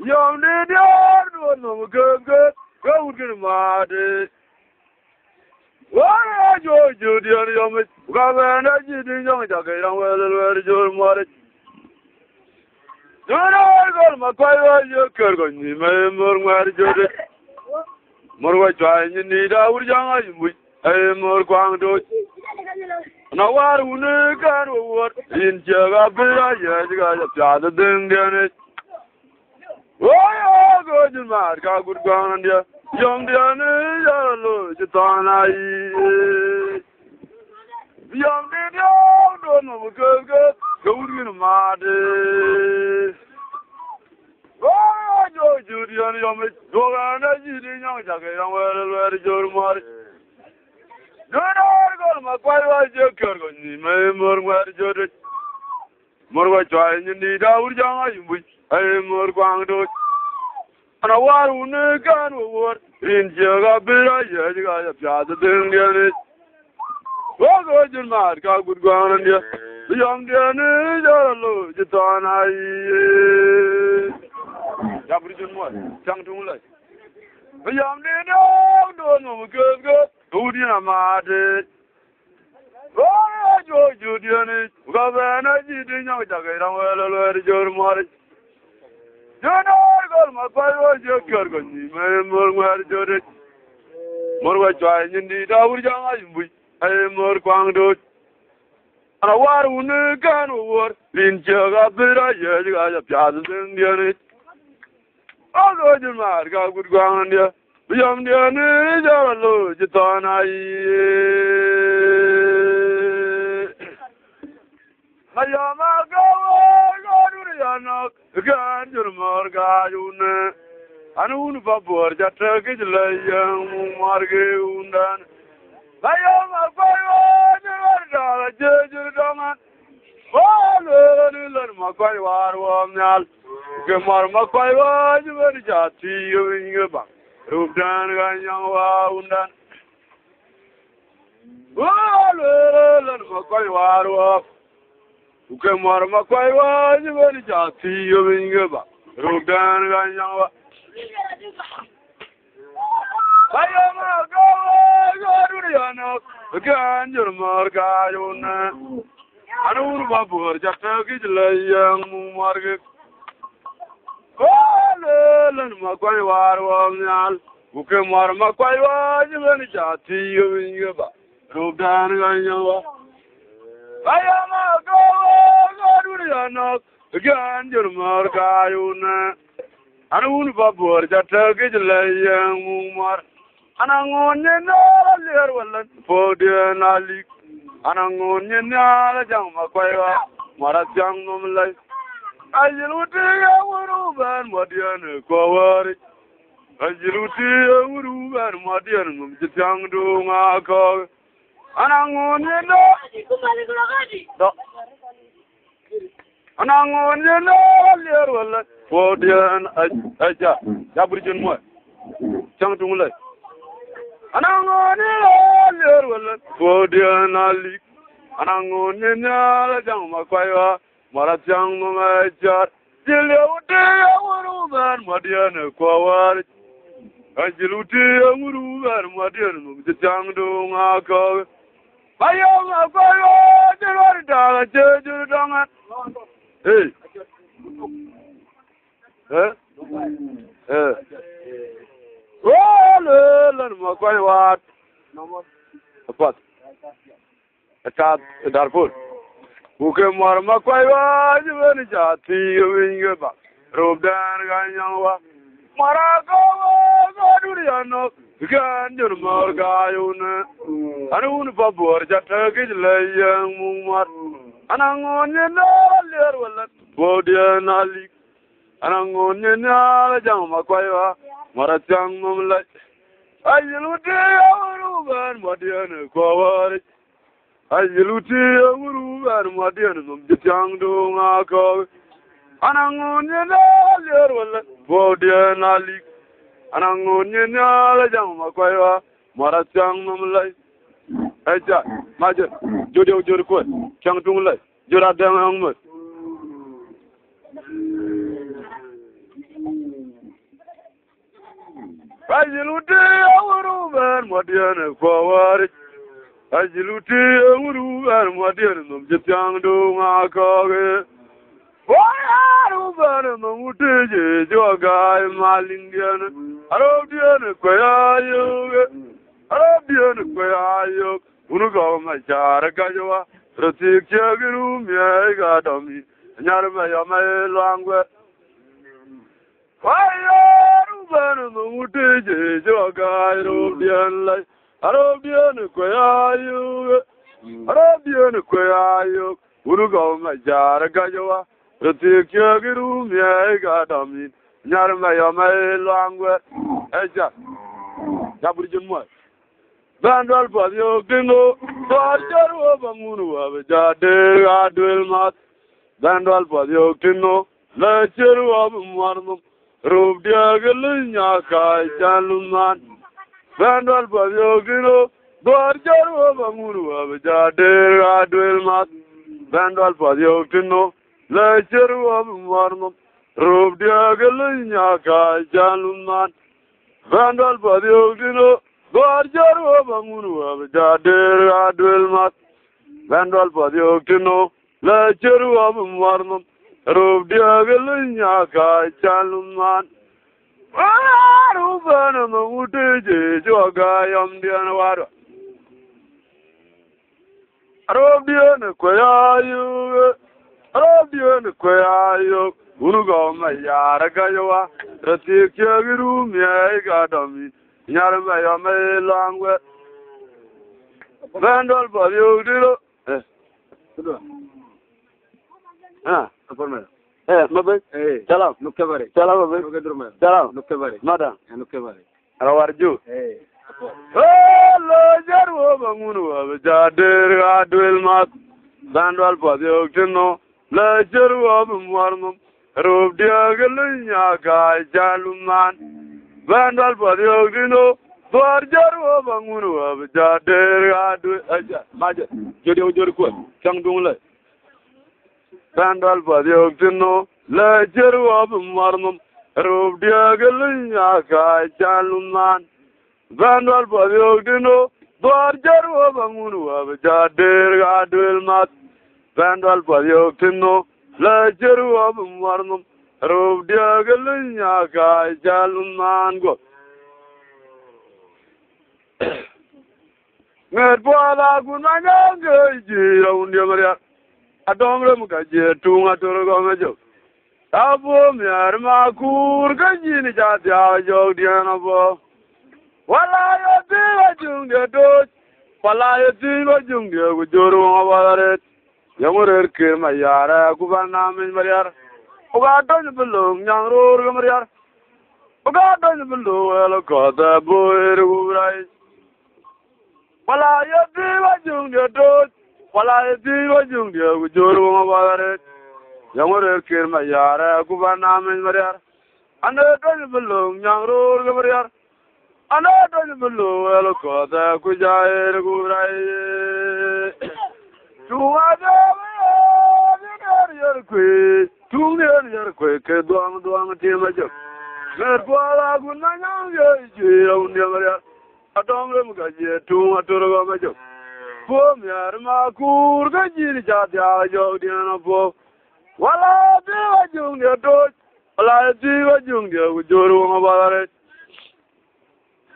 Young did your no good, go to my Why are you dear young? Governor, you didn't know that I don't wear your mother. Do not go, my quiet, you could go, you may more where you did. More trying you need our young, I am more going to. Now, what would you got what in Jagabilla? Yes, you got a father thing in it. Why are you going to mark? I could go on there. Young Diana, Jitana, young Diana, don't know, go to Madi. Oh, Julian, go on, I didn't know that I don't wear your mother. Do not go, my quiet, you could go, you may more where you did. More trying you need our young, I am more going to. And I want to go in Jagabilla, you got a father thing in it. What was your mark? I could go on here. The young Diana, Jitana, Jabrijan one, Changtula. The young Diana, don't know, go to Amade. Oh, Julian, Governor, you didn't know that I don't wear your mother. Do not go, my father, you could go, you may more where you did. More trying you need our young, I am more going to. And I want to go in Jagabilla, you got a father thing in it. I'll go to Mark, I could go on there. Beyond the Anna, Jitana. I am a go to the Anna, again, your Morgayuna. And un vapor, that turkish lay Margaundan. I am a fire, judge, Doma. Oh, little Makai war, Nal. Gemar Makai, you were just you in your back. Rubdan, young Woundan. Oh, little Makai war. Gemar Makai, you were just you in your back. Rubdan, young. I am a go to the Anna, again, your Morgayuna. I don't know just turkish lay young Margaret. Oh, learn my quite war, who came more my quite was, you went to you in your back. Rub down on your. I am a go to the Anna, again, your Morgayuna. I don't know just turkish lay young Mar. And I'm on your little for the Nali. And I'm on your young Maquaya, Marasang life. I will take a woman, Madian, Cover. I will take a woman, Madian, the young doing our call. And I'm on your and I'm on your little for the Aja, Jabrijan one. Changtung life. And I'm on your for the Nali. And I'm on your young Maquaya, Marasang Majar. Till you take a woman, Madian, Cover. I will take a woman, Madian, the young doing our call. I am a fire, the hey. Oh, learn my quite what? What? A chat, a Darfur. Who came more my quite what? You were a chat, you in your back. Rob down, Ganyawa. Marago, go to the Anno. You can't do more Gayuna. I don't know about that turkish lay young Mumar. And I'm on your little Bodia Nali. And I'm on your young Maquaya, Marasang Mumlet. I will take a woman, Madian, Cover. I will take a woman, Madian, the young doing our call. And I'm on your little Bodia Nali. And I'm on your young Maquaya, Marasang Mumlet. Aja, Maja, Jojo Jurko, Changtung, Jura Dang. Ajiluti awuru ben madian kwawari. Ajiluti awuru ben madian num jityang do ngakage. Waru ben mamuti je jogai malindian. Arodian kwayayo. Arodian kwayayo. Unugo machara kajwa. Ratik chagiru miega dami. Nyarma yama langwe. Waru ben mamuti je jogai arodian lai. Arodian kwayayo. Arodian kwayayo. Unugo machara kajwa. Ratik chagiru miega dami. Nyarma yama langwe. Eja. Jaburjun mo. Bandal Padio Dingo, Torjaru Bamunu of Jade Adwil Mat, Bandal Padio Dingo, Lecture of Marmum, Rub Diagalina Kai Jaluman, Bandal Padio Dingo, Torjaru Bamunu of Jade Adwil Mat, Bandal Padio Dingo, Lecture of Marmum, Rub Diagalina Kai Jaluman, Bandal Padio Dingo. Gorjaru bangunu abjader adwel mat Vandal padio kino lecheru abmarnum rob diagel nyaka chaluman waru banam uteje joga yam dian waru rob dian kwayayo unugo mayara gayawa ratik yagiru miai gadami Nyarma yama langwe. Vandal padio dilo. Apa mabe. Salam. Nukke bare. Salam mabe. Nukke durma. Salam. Nukke bare. Mada. Nukke bare. Rawarju. Lo jaru bangunu abjader adwel mat. Vandal padio kino. La jaru abmarnum. Rob diagel nyaka jaluman. Vandal padio dino, Torjaru bangunu abjader adu aja maja jodi ojor ko sang dung la Vandal padio dino, la jaru abmarnum rob diagal nyaka chaluman Vandal padio dino, Torjaru bangunu abjader adu mat Vandal padio dino, la jaru abmarnum rob diagal nyaka chaluman go Mer boala gunanya geji raundi maria adongre mukaje tunga torogo mejo abo miar makur geji ni jati ajo diana bo wala yo ti wajung de do wala yo ti wajung de gujuru ngaware yamurer ke mayara kubana min maria uga don belum nyang rur maria uga don belum elo koda boer urai Wala yati wajung de do, wala yati wajung de gujuru ngaware. Yamure kirma yara kubana min mariar. Ane don belum nyangrur gamariar. Ane don belum elo kota kujair gurai. Tuwaja Tunir yarkwe ke duang timajo. Merpala gunanya ye undi mariar. Adongre mukaje tunga torogo majo. Po miar makur gaji jati ajo diana po. Wala diwa jung de do. Wala diwa jung de ujuru ngabare.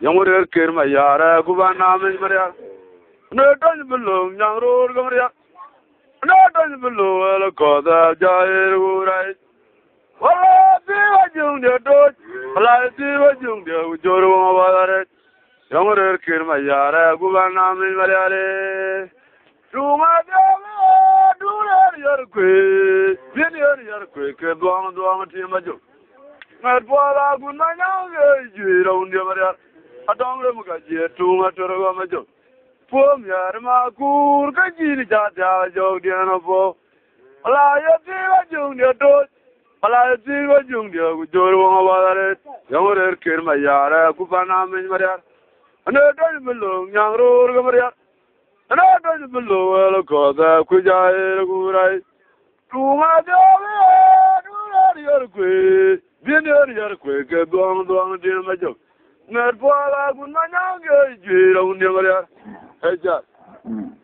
Yamurer kirma yara kubana min maria. Ne don belum nyangrur gamaria. Ne don belum el koda jair urai. Wala diwa jung de do. Wala diwa jung de ujuru ngabare. Yamurer kirma yara kubana min maria. Tuma jama duler yarkwe. Binyer yarkwe ke duang timajo. Mer boala gunanya geji raundi maria. Adongre mukaje tunga torogo majo. Po miar makur gaji ni jati ajo diana po. Wala yati wajung de do. Wala yati wajung de gujuru ngaware. Yamurer kirma yara kubana min maria. Ane don belum nyangrur gamaria. Ane don belum elo koda kujair gurai. Tunga jame duler yarkwe. Binyer yarkwe ke duang timajo. Mer poa gun ma nyang ge jira un de maria. Eja.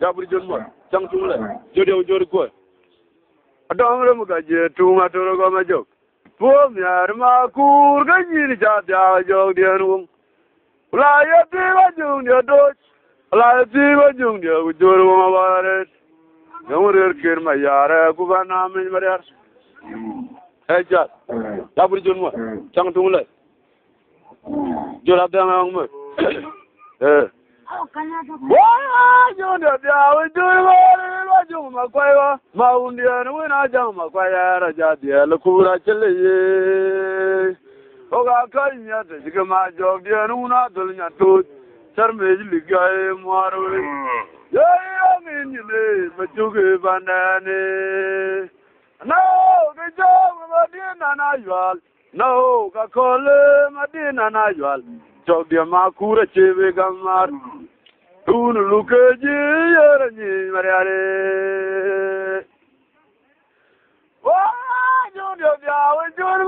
Ya buri jon mo. Chang tung le. Jode ko. Adong re mu ga je tu ma to ro ma jok. Po myar ma kur ga ni ja ja jok de nu. La ya ti wa jung de do. La ya ti wa jung de u jor ma ba re. Yamur ker ma yara ku ba na me maria. Eja. Ya buri jon mo. Chang tung le. Jora da ma mo. Wah, jom dia biar jom makwai wa, maundian wina jam makwai raja dia lekura celi. Oga kanya tu jika majok dia nuna dulnya tu, cermej ligai muarui. Ya min jile majuke bandane. No, kejam madina na jual. No, kakole madina na jual. Jok dia makura cebe gamar. Unu lukeji yarani mariare. Wah, jom dia biar jom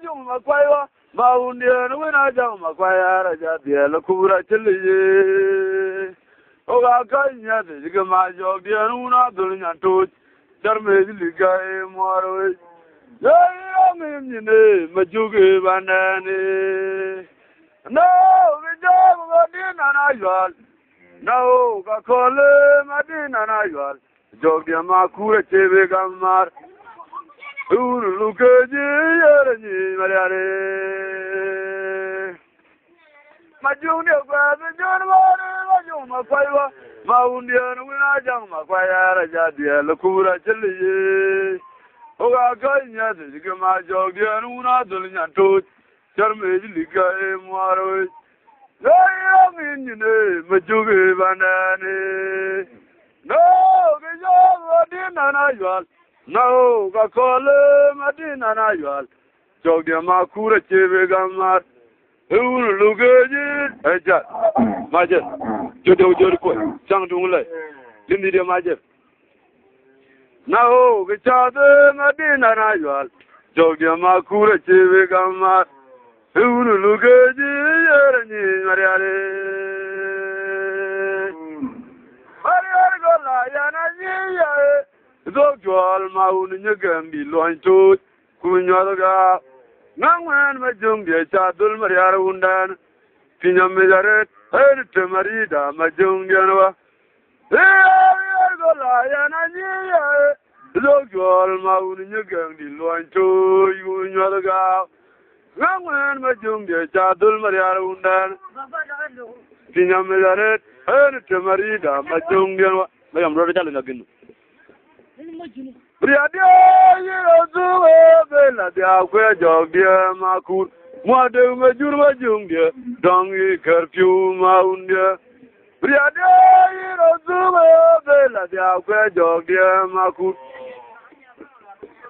jom makwai wa, maundian wina jam makwai raja dia lekura celi. Oga kanya tu jika majok dia nuna dulnya tu, cermej ligai muarui. Ya min jine majuke bandane. No, kejam madina na jual. No, kakole madina na jual. Jok dia makura cebe gamar. Unu lukeji yarani mariare. Majung dia kwa jom majung makwai wa. Maundian wina jang makwai raja dia lekura celi. Oga kanya tu jika majok dia nuna dulnya tu. Cermej ligai muarui. Ya min jine majuke bandane. No, kejam madina na jual. No, kakole madina na jual. Jok dia makura cebe gamar. Unu lukeji. Eja. Majer. Jode ko. Chang tung le. Lindi dia majer. No, kejam madina na jual. Jok dia makura cebe gamar. Unu lukeji yarani mariare. Mariare gola yana niya. Dok jual maun nyegambi lointot kunyalaga. Nangwan majung dia cadul mariare undan. Pinyam mejaret te marida majung dia nawa. Mariare gola yana niya. Dok jual maun nyegambi lointot kunyalaga. Nangwan majung dia cadul mariare undan. Pinyam mejaret te marida majung dia nawa. Bayam roda jalan lagi. Priadia yiro bela dia kwe jog dia makur. Muade majung dia dongi curfew maundia. Priadia yiro bela dia kwe jog dia makur.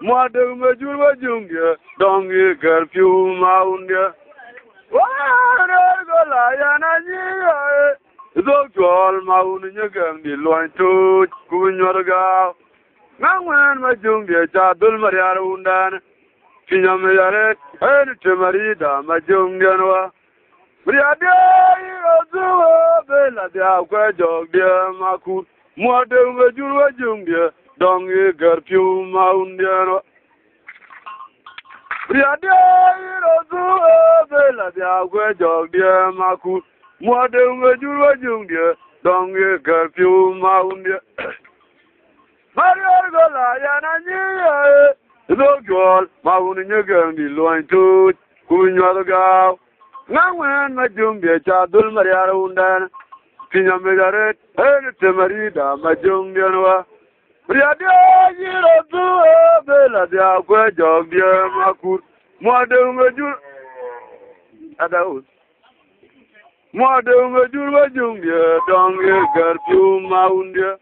Muade majung dia dongi curfew maundia. Wah, gola yana niya. Dok jual maun nyegam di loin tu kunyorga. Nangwan majung dia cadul mariare undan. Pinyam mejaret te marida majung dia nawa. Priadia yiro bela dia kwe jog dia makur. Muade majung dia dongi curfew maun dia nawa. Priadia yiro bela dia kwe jog dia makur. Muade majung dia dongi curfew maun dia. Mariare gola yana niya. Dok jual maun nyegam di loin tu kunyalaga. Nangwan majung dia cadul mariare undan. Pinyam mejaret te marida majung dia nawa. Priadia yiro bela dia kwe jog dia makur. Muade majung adaus. Muade majung dia dongi curfew maun dia.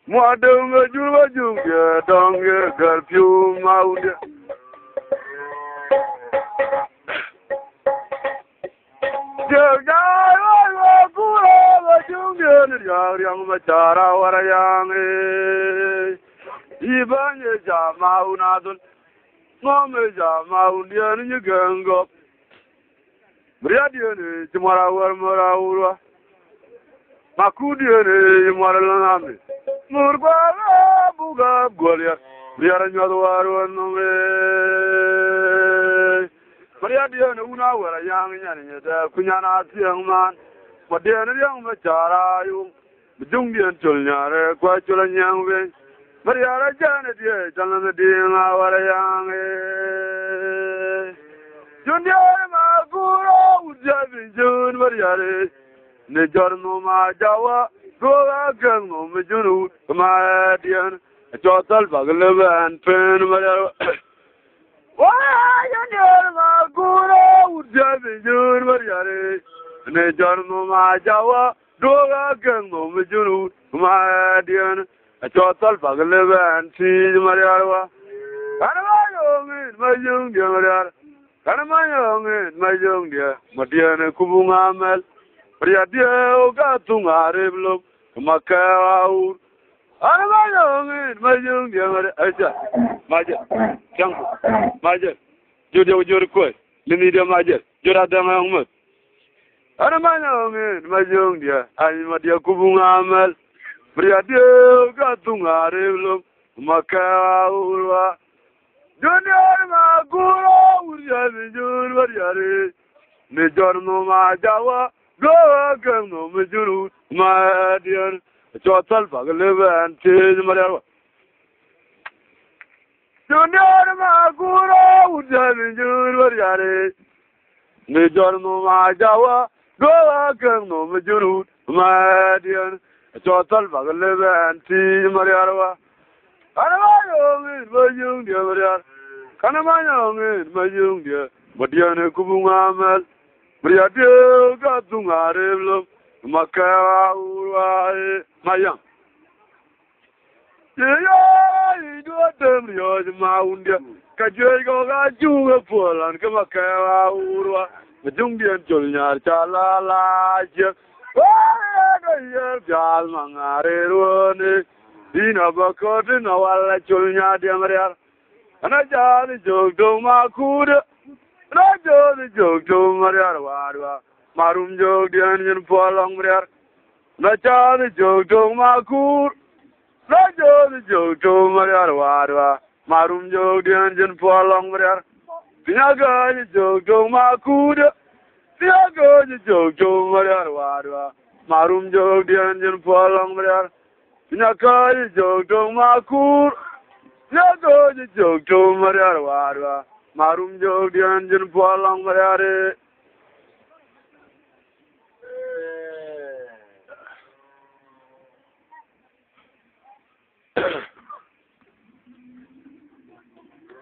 Muade majung dia dongi curfew maun dia. Jogja kura majung dia yang macara warayang. Ibanye jama unadun. Momeja Maundian Yugango. Briadian, tomorrow, Moraura. Makudian, Moralanami. Murba, Buga, Golia. Briaranwaru and Nome. Briadian, una were a young and Kunyana young man. But the young Machara, you. Jungian Tulnare, quite a young way. Maria Janet, yes, and the deal our young. Junior Maguro, Javi Jun Maria, Nejorno Majawa, go again, Majunu, Madian, a total Bagalev and Pen Maria. Why, Junior Maguro, Javi Jun Maria, Nejorno Majawa, go again, Majunu, Madian. A total Bagalev and see Maria. Canamayo, my young dear. Canamayo, my young dear. Madiana Kubungamel. Priadio Gatunga Reblo. Macao. Canamayo, my young dear. Aja. Maja. Jungle. Maja. Judio Jurquet. Linidia Maja. Juradamamut. Canamayo, my young dear. I'm Madia Kubungamel. Priadio Gatunga Reblo, Macao, Junior Maguro, Urian, Variare, Nejorno Majawa, go again, no Majuru, my dear, a total Bagalev and Change Maria. Junior Maguro, Urian, Variare, Nejorno Majawa, go again, no Majuru, my dear. Total Bagalev and Tea Mariara. Canamayo is my young dear. Canamayo is my young dear. Madiana Kubungamel. Briadio Gatunga Reblo. Macao, my young. Yeah, do a temrio, the Moundia. Cajuego got you a pull and Kamaka, the Jungian Julian Chalala. Jalmangarone, Dina Bacotin, Awala Chulnia Demaria, and I jar the joke to Makuda, and I jar the joke to Maria Wadua, Marum joke the onion for long there, and I jar the joke to Makur, and I jar the joke to Maria Wadua, Marum joke the onion for long there, Pinaga the joke to Makuda, Pinaga the joke to Maria Wadua. Marum jog the engine for long there. Pinaka jog to Makur. Nago the jog to Maria. Marum jog the engine for long there.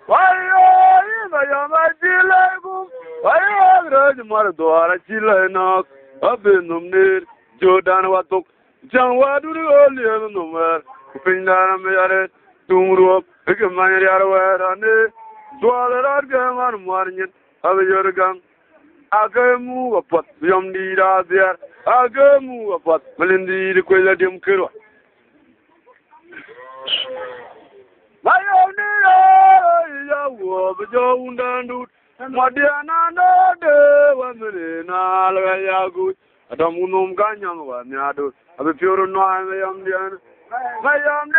Why are my Chile? Why are the Maradora Chile knock? Up in the need. Jordan Watok, John Wadu, the number, Pinda Mare, Tumuru, Picamanara, and Dwala Gam, Marnian, Avayogan, Agamu, a pot, Yom Dida there, Agamu, a pot, Melindi, the Quiladium Kiro. My own name, but Joe Dandu, Madiana, no, 1 million, all good. Adamunum Ganyam, Nado, a pure no, I am the I am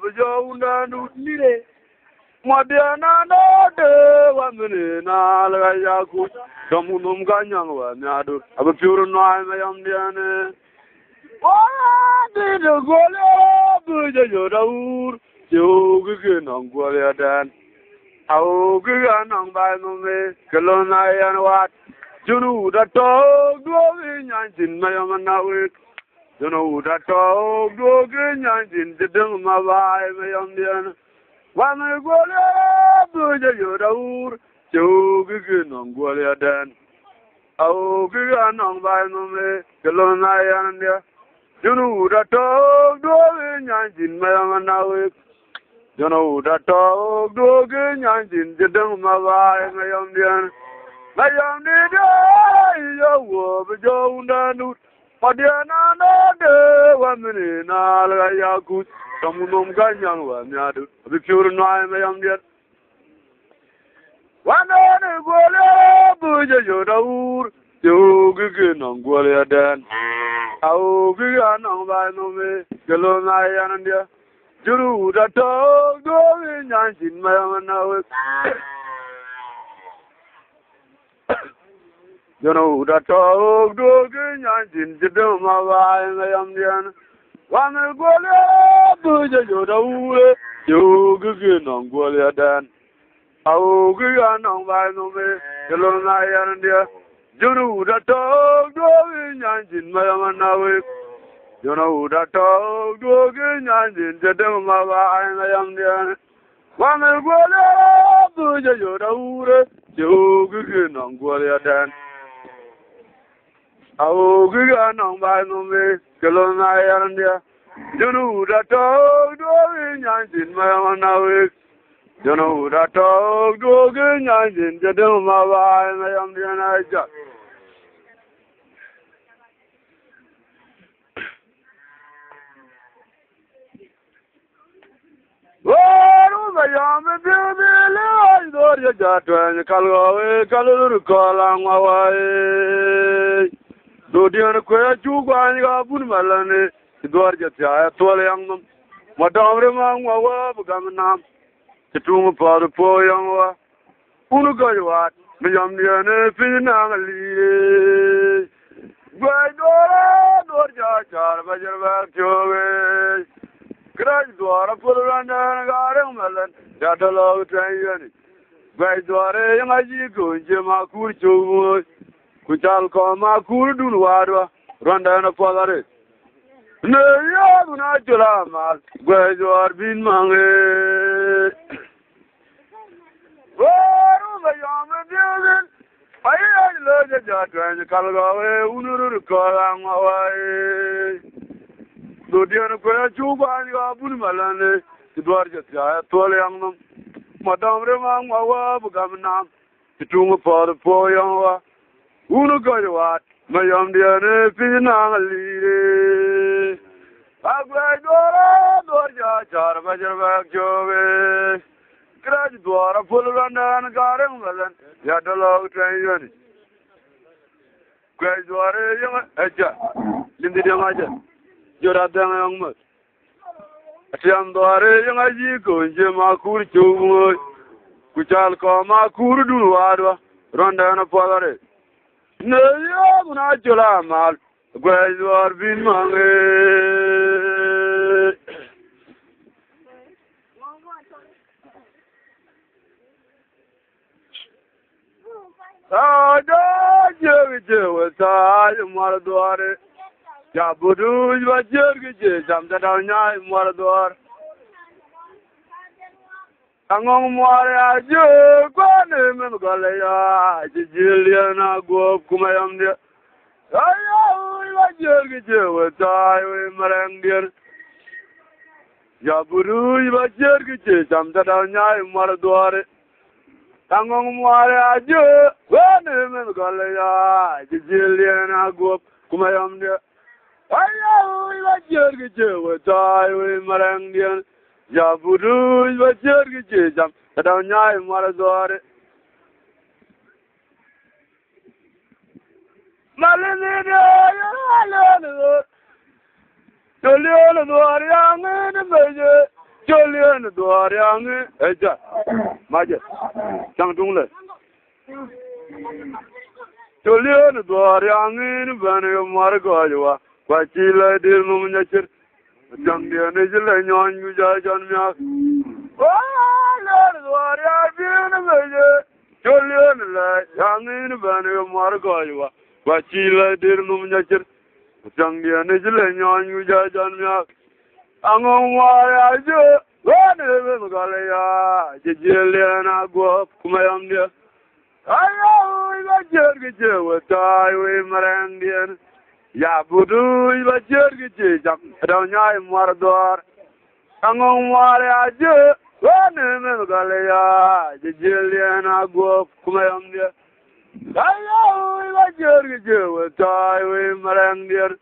the Joe Nide. Madiana, no, 1 million, all good. Damunum Ganyam, Nado, a pure no, I am the what did you go to Yoda? You can on Golia Dan. How good on by no me, Kelowna and what? You know that dog going in my own now. You know that dog going in the dung my wife, my young man. When I go to Yoda, you can on Golia Dan. How good on by no me, Kelowna and there. You know that dog going in my own now. You know that dog going in the dung my wife, my young man. My young lady, you were the young Madiana no de wamini na la yakut tamunom ganyan wa miadu bi pure no ay me yam der wana ne gole buje jodaur yogu non gole dan au bi anong ba no me gelo na yan dia juru da to do nyan jin ma na we Jono da to do nyan jin jidum ma ba yam dia Wame gole buje jodaur yogu non gole dan au bi anong ba no me gelo na yan dia Juru da to do nyan jin ma na we Juru da to do nyan jin jidum ma ba yam dia Wame gole buje jodaur yogu non gole dan Au giga nong ba no me kelo na yan dia Junu da to do nyan jin ma na we Junu da to do nyan jin jadu ma ba na yam dia na ja Waru ba yam bi bi le ay do ya ja twan kalwa we kalur ko la ma wa Do diyan ko ya chugwa ni ga bun malane dwar jatya tole yang madamre ma wa bugam nam chitung pa po yang wa unu ga wa mi yam ni ne pina ngali gwa do ja char bajar ba chowe kraj dwar pur randa ga rang malan ja dalo trai yani gwa dwar yang aji ko je ma kur chowo Kuchal ko ma kurdun wadwa ronda na podare ne ya na jula mal gwajor bin mange waru ba yam diyen ay ay lo ja jatwan kalgawe unuru ko langawai do diyen ko chu ba ni abun malane dwar jatya tole yang madam re ma wa bugam nam tung po yang wa Unu gajwat mayam dia ne pina ngali agwai dorja char bajar bak jowe kraj dwara pulrandan garang malan ya dalog train gwai dware yang aja lindi dia ngaja jora dang yang mat atiam dware yang aji ko je makur chumo kuchal ko makur dun wadwa ronda na podare Ne ya na jula mal gwajor bin mange je ta mar dware ya budu ba je jam da nya mar dwar Angong mware aje kwa ne men gale ya jilia na go kuma yam dia ayo wa je wa tai we marang dir ya buru wa je jam da nya mar dware Angong mware aje kwa ne men gale ya jilia na go kuma yam dia ayo wa je wa tai we marang dir Ya buru bajar ke jam kada nyai mar dware malene ya lo jolion dware ang ne beje jolion dware ang eja maje chang tung le jolion dware ang ne bane mar gajwa pachila dir num nyachir Jang dia ne jele nyon gu ja jan mya dwar ya bin beje jolion la yang ne bane mar gajwa pachila dir num nyachir Jang dia ne jele nyon gu ja jan mya angong wa ya je wa ne be gale ya jele na go kuma yam dia ayo ga jer ge wa tai we marang dia Ya budu ba jer jam da nya mar dwar angong wa ya je wa ne me gale ya jele na go kuma yam dia Ayo, iba jergi jewe tai we marang dir.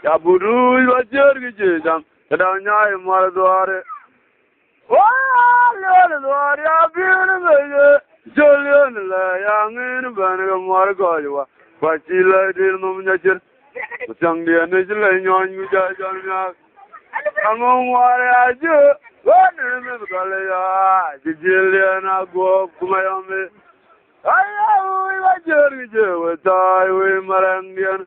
Ya buru iba jergi jejam. Kadanya mar dware. Wah, le dware abin bege. Jolion la yangin ban mar goywa. Kwachila dir num nyachir. Sang dia ne jile nyon guja jan. Among ware ajo. Wane me kale ya. Jijile na go kumayome. Ayo, iba jergi jewe tai we marang dir.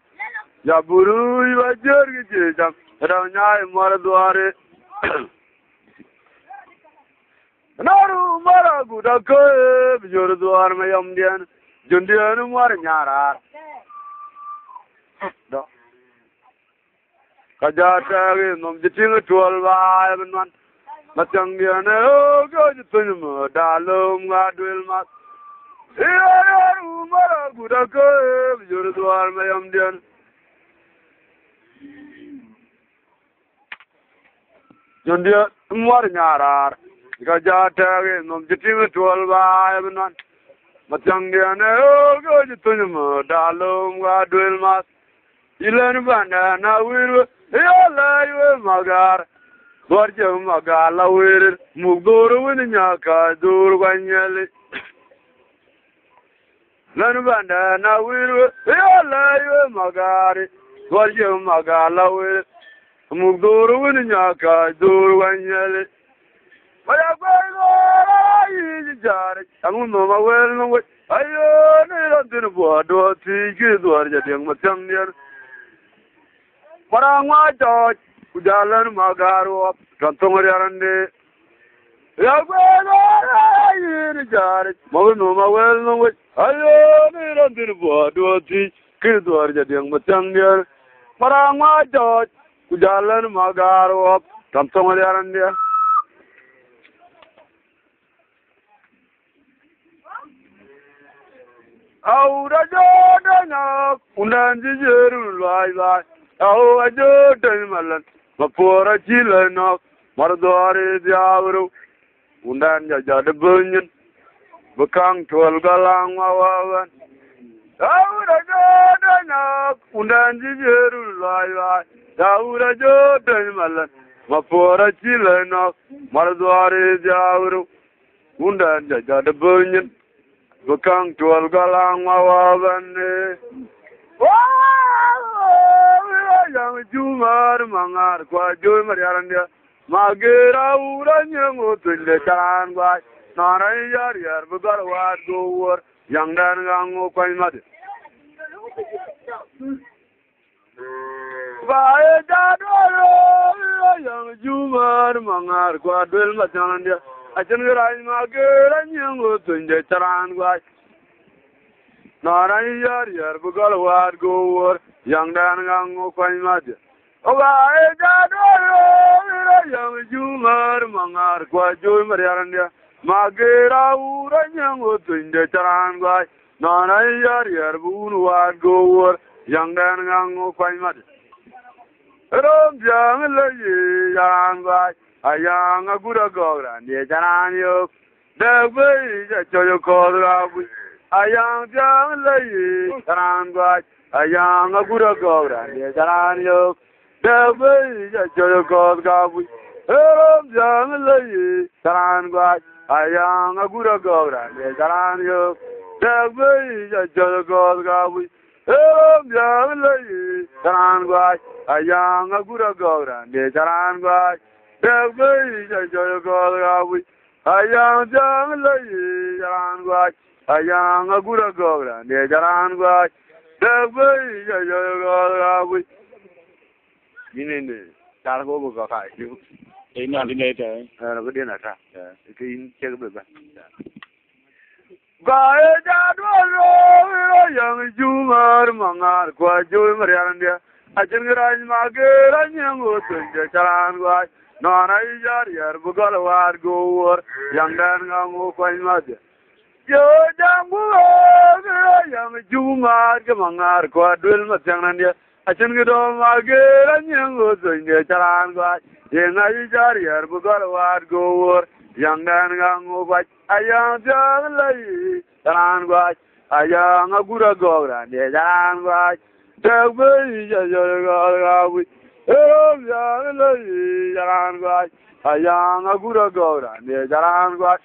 Ya buru iba jergi jejam. Kadanya mar dware. Naru mara guda ko bijor duar me yamdian jundian mar nyara do kajata ge nom jiting tual ba man matang dian o go jitun mo dalom ga duel mat naru mara guda ko bijor duar me yamdian jundian mar nyara Kajata ge nom jiting tual ba man matang dia ne o go jitun mo dalom ga duel mat ilan banda na wir ya la yu magar dorje magala wir mugdor win nya ka dur gwanyele lan banda na wir ya la yu magar dorje magala wir mugdor win nya ka dur gwanyele Maya gwai yi jare, amu no ma wel no we. Ayo ne la din bo do ti ki do ar ja ding ma chang ner. Para ngwa jo ujalan magaro kan tong ri arande. Ya gwai yi jare, amu no ma wel no we. Ayo ne la din bo do ti ki do ar ja ding ma chang ner. Para ngwa jo ujalan magaro kan tong ri arande. Aura jodana undanji jeru lai au ajodan malan mapora chilana mardware diawru undan jajad bunyin bekang tol galang wawan aura jodana undanji jeru lai aura jodan malan mapora chilana mardware diawru undan jajad bunyin Bekang tual galang mawabanne. Wah, yang jumar mangar kwa joy mariaran dia. Magera uranya ngutun de caran kwa. Narai yar begar wat gowor yang dan gango kwa imade. Bae jadolo yang jumar mangar kwa duel macaran dia. Acan gerai magera nyango tunje caran gua. Narai yar begal war gowor yang dan gango kwai made. Oga jadolo yang jumar mangar kwa joy mariaran dia. Magera ura nyango tunje caran gua. Narai yar bun war gowor yang dan gango kwai made. Rom jang lagi yang gua. Ayang agura gora ne jaran yo dagwe ja choyo kodra bu ayang jang lai jaran gwa ayang agura gora ne jaran yo dagwe ja choyo kodra bu rom jang lai jaran gwa ayang agura gora ne jaran yo dagwe ja choyo kodra bu rom jang lai jaran gwa ayang agura gora ne jaran gwa Dagwe ja joyo kodra bu ayang jang lai jaran gwa ayang agura gora ne jaran gwa dagwe ja joyo kodra bu Ini cara go go ka Ini andi ne ta ko dina ta ke in che go ba Gae ja do ro yang jumar mangar kwa joy mariaran dia ajeng raj mager nyango tunje jaran gwa Narai yar bugal war gowor yang dan gango kwai made. Yo jambu yang jumar ke mangar kwa duel matang nandia. Acen gido mager nyango tunje jaran gwa. Yengai yar bugal war gowor yang dan gango kwai ayang jang lai jalan gua ayang agura gora de jalan gua tegbe jalan gua jalan gua ayang agura gora de jalan gua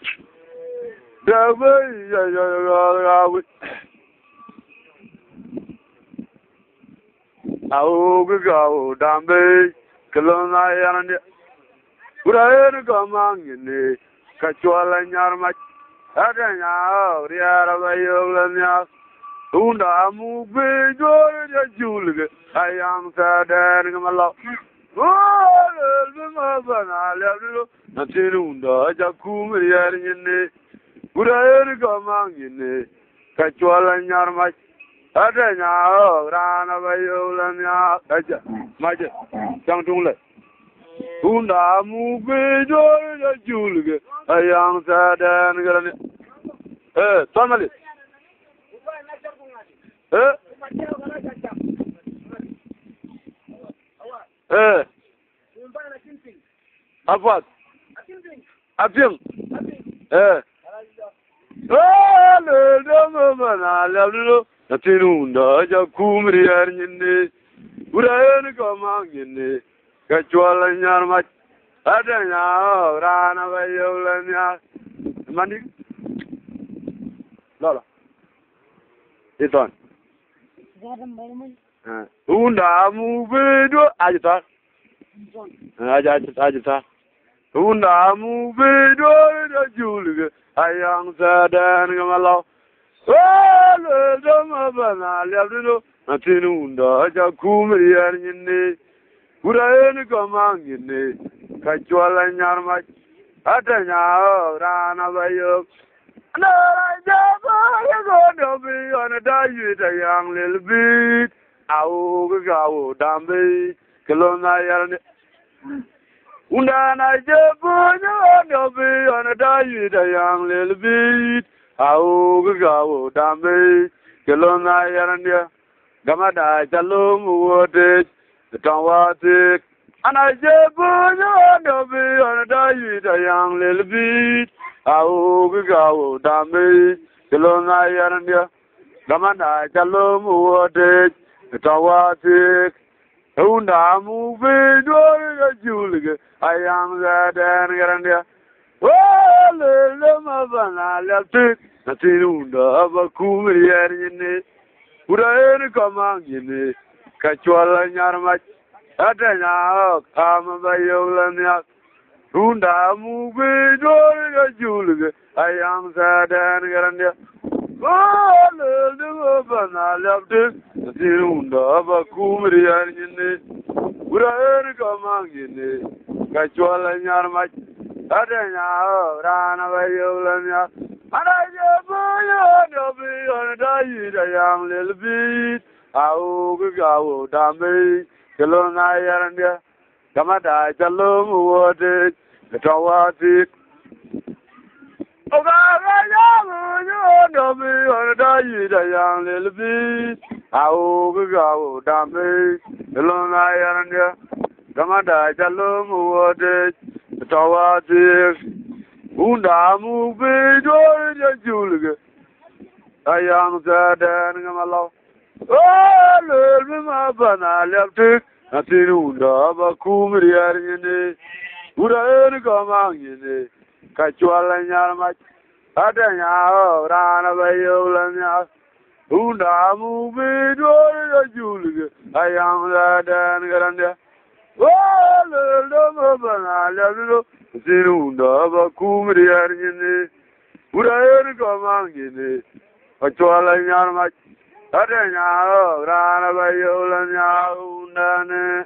tegbe jalan gua au gao dambe kelona yanande urayen kamangine kachuala nyarma adanya riara bayolanya unda mu bejo ya julge ayam sadan ngamalo ma bana lalo natirunda jakum yarine urayen kamangine kachuala nyarma adanya rana bayolanya aja maje tangtung le unda mu bejo ya julge ayang sadan garane tamali apa apim le dama bana lalu natirunda jakumri yarnyinde urayen kamangine kachuala nyarma adanya rana bayolanya mandi lala iton unda mu bedo ajita ajita unda mu bedo da julge ayang sadan ngamalo le dama bana lalu natirunda jakumri yarnyinde urayen kamangine kachuala nyarma adanya rana bayo na jaba go be on da yu da yang lil bit au go dambe kelona yarne unda na jaba no be on da yu da yang lil bit au go dambe kelona yarne gamada jalum wote tawate ana jebo no be on da yu da yang lil bit au go dambe kelona yarne gamada jalum wote tawate unda mu be do julge ayam gadan yarne le ma bana laltik natirunda abakumri yarne urayen kamangine kachuala nyarma adanya kama bayolanya unda mu bedo ya julge ayam sadan garande le de bana labde tirunda bakumri yarnyine urayen kamangine kachuala nyarma adanya rana bayolanya anaje boyo no be on da yida yang lil bit au go dambe kelona yarande gamada jalum wote tawati oga ya no be on da yida yang lil bit au go dambe kelona yarande gamada jalum wote tawati unda mu bedo ya julge ayang sadan ngamalo le ma bana laptik natirunda bakumri yarnyine urayen kamangine kachuala nyarma adanya rana bayolanya unda mu bedo ya julge ayang sadan garande le ma bana laptik tirunda bakumri yarnyine urayen kamangine kachuala nyarma adanya rana bayolanya undane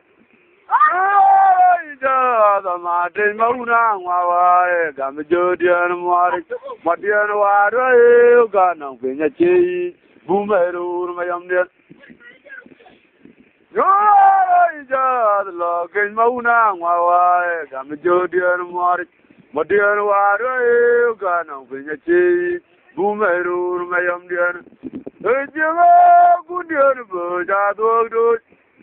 ida da mate mauna ngwawa gamjodian mwari madian waro gana penya chei bumeru mayamden yo ida la ken mauna ngwawa gamjodian mwari madian waro gana penya chei bumeru mayamden ejema kundian boja dogdo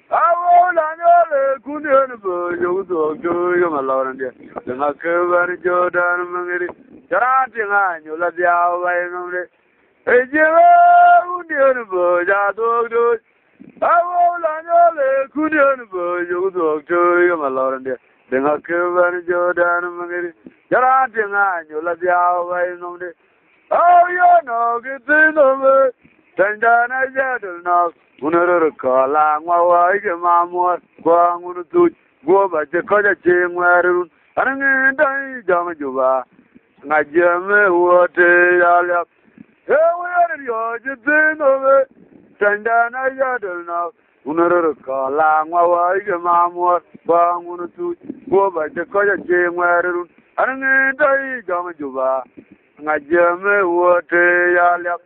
awola nyole kundian boja dogdo yamalaran dia dengan kebar jodan mengiri jaran tinga nyola dia wai ngamre Ejima union bo ja do. Awo la nyole kunion bo yo do yo malorande. Denga kevan Jordan mangiri. Jara denga nyola dia wai nomde. Oh yo no gitino me. Tanjana jadul no. Unero kala ngwa ige mamor kwa ngunu tu go ba je koja chengwaru. Anange dai jama juba. Ngajame wote yalya. Ewe yo jitino me. Tanjana jadul no. Unero kala ngwa ige mamor kwa ngunu tu go ba je koja chengwaru. Anange dai jama juba. Ngajame wote yalya.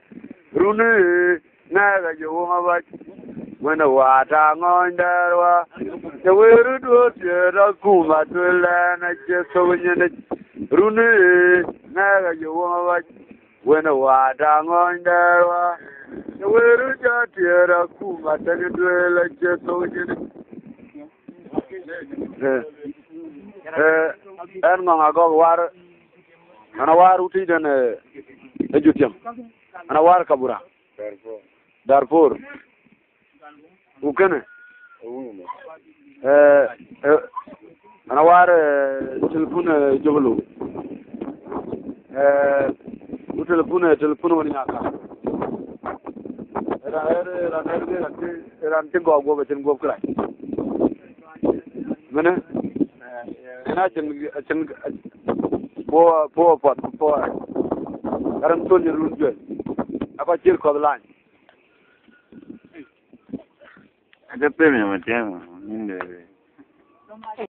Rune naga joma ba wena wata ngondarwa te weru do tera kuma tula na je sownyene rune naga joma ba wena wata ngondarwa te weru do tera kuma tula je sownyene nga go war ana waru ti den ejutiam ana war kabura Darfur. Ukene. Ana war telefon joglo. Telefon wani aka. Ran tin go be tin go krai. Mana? Ana tin po. Karam to ni runje. Apa cir kau belan? Ada premium macam ni.